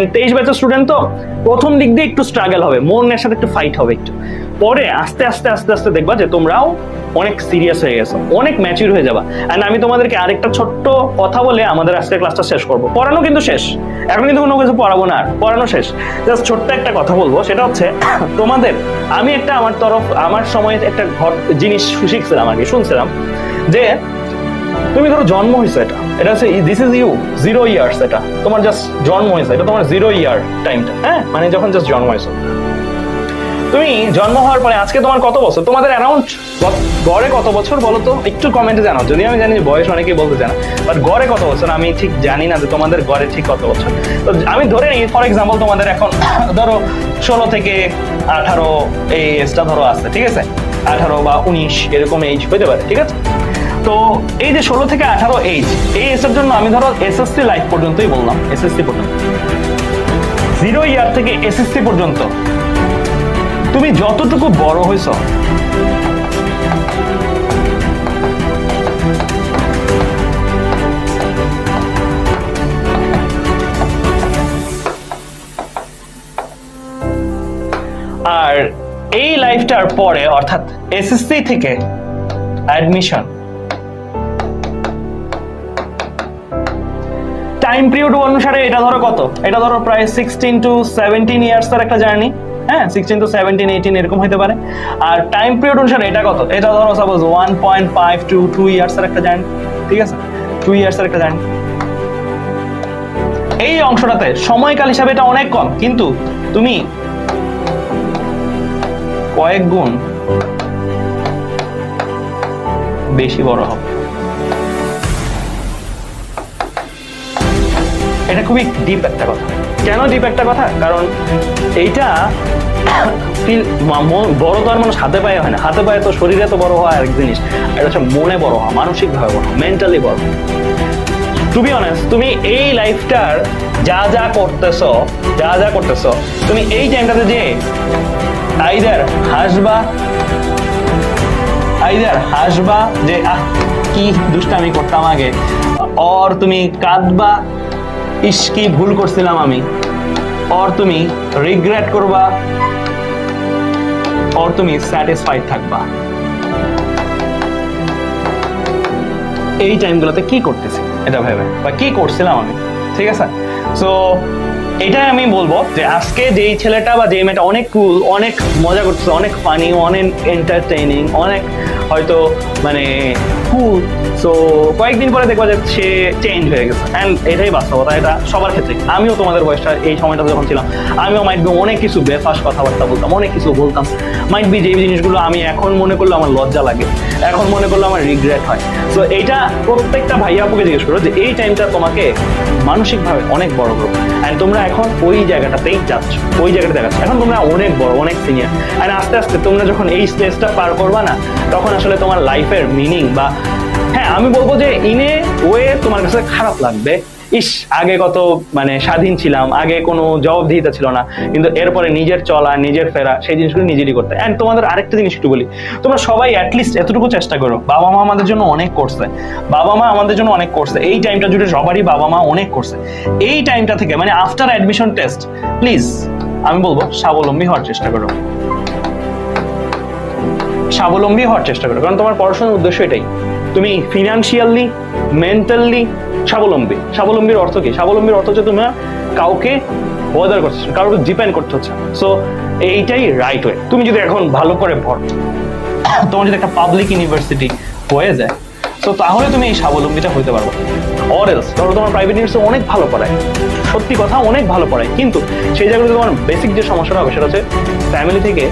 And 23 ব্যাচের student তো প্রথম দিক দিয়ে একটু স্ট্রাগল হবে, মনের সাথে একটু ফাইট হবে একটু, পরে আস্তে আস্তে আস্তে আস্তে দেখবা যে তোমরাও অনেক সিরিয়াস হয়ে গেছো, অনেক ম্যাচিউর হয়ে যাবা। অ্যান্ড আমি তোমাদেরকে আরেকটা ছোট্ট কথা বলে আমাদের আজকের ক্লাসটা শেষ করবো। পড়ানো কিন্তু শেষ, এখন কিন্তু কোনো কিছু পড়াবো না, আর পড়ানো শেষ। জাস্ট ছোট্ট একটা কথা বলবো, সেটা হচ্ছে তোমাদের আমি একটা আমার সময় একটা জিনিস শিখছিলাম আর কি, শুনছিলাম যে তুমি ধরো জন্ম হয়েছে, এটা হচ্ছে দিস ইজ ইউ 0 ইয়ার্স, এটা তোমার জাস্ট জন্ম হয়েছে, এটা তোমার 0 ইয়ার টাইমটা, হ্যাঁ মানে যখন জাস্ট জন্ম হয়েছে। তুমি জন্ম হওয়ার পরে আজকে তোমার কত বছর, তোমাদের অ্যারাউন্ড গড়ে কত বছর বলো তো, একটু কমেন্টে জানাও। যদি আমি জানি বয়স অনেকেই বলতে চায় না, বাট গড়ে কত বছর আমি ঠিক জানি না যে তোমাদের গড়ে ঠিক কত বছর। তো আমি ধরে নিই ফর এক্সাম্পল তোমাদের এখন ধরো 16 থেকে 18 এই এজটা ধরো আছে, ঠিক আছে, 18 বা 19 এরকম এজ হতে পারে, ঠিক আছে। তো এই যে 16 থেকে 18 এজ, এই এজের জন্য আমি ধরো এসএসসি লাইফ পর্যন্তই বললাম, এসএসসি পর্যন্ত 0 ইয়ার থেকে এসএসসি পর্যন্ত তুমি যতটুকু বড় হয়েছ, আর এই লাইফটার পরে অর্থাৎ এসএসসি থেকে অ্যাডমিশন টাইম পিরিয়ড অনুসারে এটা ধরো কত, এটা ধরো প্রায় 16 to 17 ইয়ার্স এর একটা জার্নি, হ্যাঁ 16 to 17 18 এরকম হতে পারে। আর টাইম পিরিয়ড অনুসারে এটা কত, এটা ধরো সাপোজ 1.5 to 2 ইয়ার্স এর একটা জার্নি, ঠিক আছে, 2 ইয়ার্স এর একটা জার্নি। এই অংশটাতে সময়কাল হিসাবে এটা অনেক কম, কিন্তু তুমি কয়েক গুণ বেশি বড় হবে। এটা খুবই ডিপ একটা কথা। কেন ডিপ একটা কথা? কারণ এইটা বড় তো আর মানুষ হাতে পায়ে হয় না, হাতে পায়ে তো শরীরে তো বড় হওয়া এক জিনিস, এটা হচ্ছে মনে বড় হওয়া, মানসিক ভাবে বড়, মেন্টালি বড়। টু বি অনেস্ট, তুমি এই লাইফটার যা যা করতেছো তুমি এই টাইমটাতে যে আইদার হাসবা যে কি দুষ্টামি করতাম আগে, আর তুমি কাঁদবা ইস কি ভুল করছিলাম আমি, আর তুমি রিগ্রেট করবা, আর তুমি স্যাটিসফাইড থাকবা। এই টাইমগুলোতে কি করতেছি এটা ভেবে, বা কি করছিলাম আমি, ঠিক আছে। সো এটাই আমি বলবো যে আজকে যেই ছেলেটা বা যেই মেয়েটা অনেক কুল, অনেক মজা করতেছে, অনেক ফানি, অনেক এন্টারটেইনিং, অনেক হয়তো মানে কুল, সো কয়েকদিন পরে দেখবা যে সে চেঞ্জ হয়ে গেছে। অ্যান্ড এটাই বাস্তবতা, এটা সবার ক্ষেত্রে। আমিও তোমাদের বয়সটা এই সময়টা যখন ছিলাম, আমিও মাইট বি অনেক কিছু বেফাস কথাবার্তা বলতাম, অনেক কিছু বলতাম, মাইট বি যেই জিনিসগুলো আমি এখন মনে করলে আমার লজ্জা লাগে, এখন মনে করলে আমার রিগ্রেট হয়। সো এইটা প্রত্যেকটা ভাইয়া আপুকে জিজ্ঞেস করো যে এই টাইমটা তোমাকে মানসিকভাবে অনেক বড় করো, অ্যান্ড তোমরা এখন ওই জায়গাটাতেই যাচ্ছ, ওই জায়গাটা দেখাচ্ছ, এখন তোমরা অনেক বড়, অনেক সিনিয়র। অ্যান্ড আস্তে আস্তে তোমরা যখন এই স্টেজটা পার করবা না, তখন আসলে তোমার লাইফের মিনিং বা হ্যাঁ আমি বলবো যে ইনে ওয়ে তোমার কাছে খারাপ লাগবে, ইস আগে কত মানে স্বাধীন ছিলাম, আগে কোনো জবাবদিহিতা ছিল না, কিন্তু এরপরে নিজের চলা, নিজের ফেরা, সেই জিনিসগুলো নিজেরই করতে। অ্যান্ড তোমাদের আরেকটা জিনিস একটু বলি, তোমরা সবাই অ্যাটলিস্ট এতটুকু চেষ্টা করো, বাবা মা আমাদের জন্য অনেক করছে, এই টাইমটা জুড়ে সবারই বাবা মা অনেক করছে। এই টাইমটা থেকে মানে আফটার অ্যাডমিশন টেস্ট প্লিজ আমি বলবো স্বাবলম্বী হওয়ার চেষ্টা করো, কারণ তোমার পড়াশোনার উদ্দেশ্য এটাই, তুমি ফিনান্সিয়ালি, মেন্টালি স্বাবলম্বীর অর্থ কি? স্বাবলম্বীর অর্থ হচ্ছে তুমি কাউকে বদার করছো, কাউকে ডিপেন্ড করতে হচ্ছে। সো এইটাই রাইট ওয়ে। তুমি যদি এখন ভালো করে পড়ো, তোমার যদি একটা পাবলিক ইউনিভার্সিটি হয়ে যায়, তো তাহলে তুমি এই স্বাবলম্বীটা হইতে পারবো। অর এলস ধরো তোমার প্রাইভেট ইউনিভার্সিটি অনেক ভালো পড়ায়, সত্যি কথা অনেক ভালো পড়ায়, কিন্তু সেই জায়গাতে তোমার বেসিক যে সমস্যাটা হবে সেটা হচ্ছে ফ্যামিলি থেকে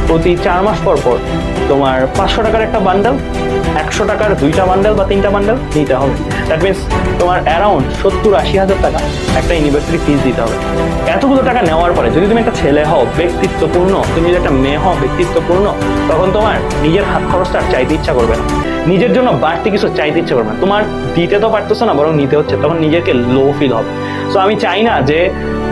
প্রতি 4 মাস পর পর তোমার 500 টাকার একটা বান্ডেল, 100 টাকার 2টা বান্ডেল বা 3টা বান্ডেল নিতে হবে। দ্যাট মিনস তোমার অ্যারাউন্ড 70-80 হাজার টাকা একটা ইউনিভার্সিটি ফিস দিতে হবে। এতগুলো টাকা নেওয়ার পরে যদি তুমি একটা ছেলে হও ব্যক্তিত্বপূর্ণ, তুমি যদি একটা মেয়ে হও ব্যক্তিত্বপূর্ণ, তখন তোমার নিজের হাত খরচটা চাইতে ইচ্ছা করবে না, নিজের জন্য বাড়তি কিছু চাইতে ইচ্ছা করবে না, তোমার দিতে তো পারতেছো না বরং নিতে হচ্ছে, তখন নিজেকে লো ফিল হবে। সো আমি চাই না যে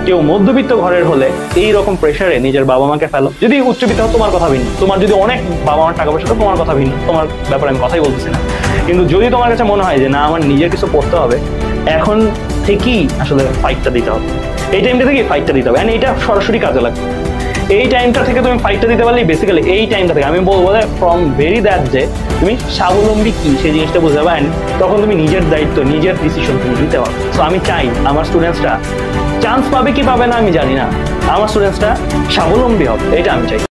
কেউ মধ্যবিত্ত ঘরের হলে এইরকম প্রেশারে নিজের বাবা মাকে ফেলো। যদি উচ্চবিত্ত হয় তোমার কথা ভিন্ন, তোমার যদি অনেক বাবা মার টাকা পয়সা তো তোমার কথা ভিন্ন, তোমার ব্যাপারে আমি কথাই বলতেছি না। কিন্তু যদি তোমার কাছে মনে হয় যে না আমার নিজের কিছু করতে হবে, এখন থেকেই আসলে ফাইটটা দিতে হবে। এই টাইমটা থেকে ফাইটটা দিতে হবে, এটা সরাসরি কাজে লাগবে। এই টাইমটা থেকে তুমি ফাইটটা দিতে পারলে বেসিক্যালি এই টাইমটা থেকে আমি বলবো যে ফ্রম ভেরি দ্যাট যে তুমি স্বাবলম্বী কি সেই জিনিসটা বুঝতে পারবে, and তখন তুমি নিজের দায়িত্ব নিজের ডিসিশন তুমি নিতে পারো। সো আমি চাই আমার স্টুডেন্টসরা চান্স পাবে কি পাবে না আমি জানি না, আমার স্টুডেন্টসরা স্বাবলম্বী হবে, এটা আমি চাই।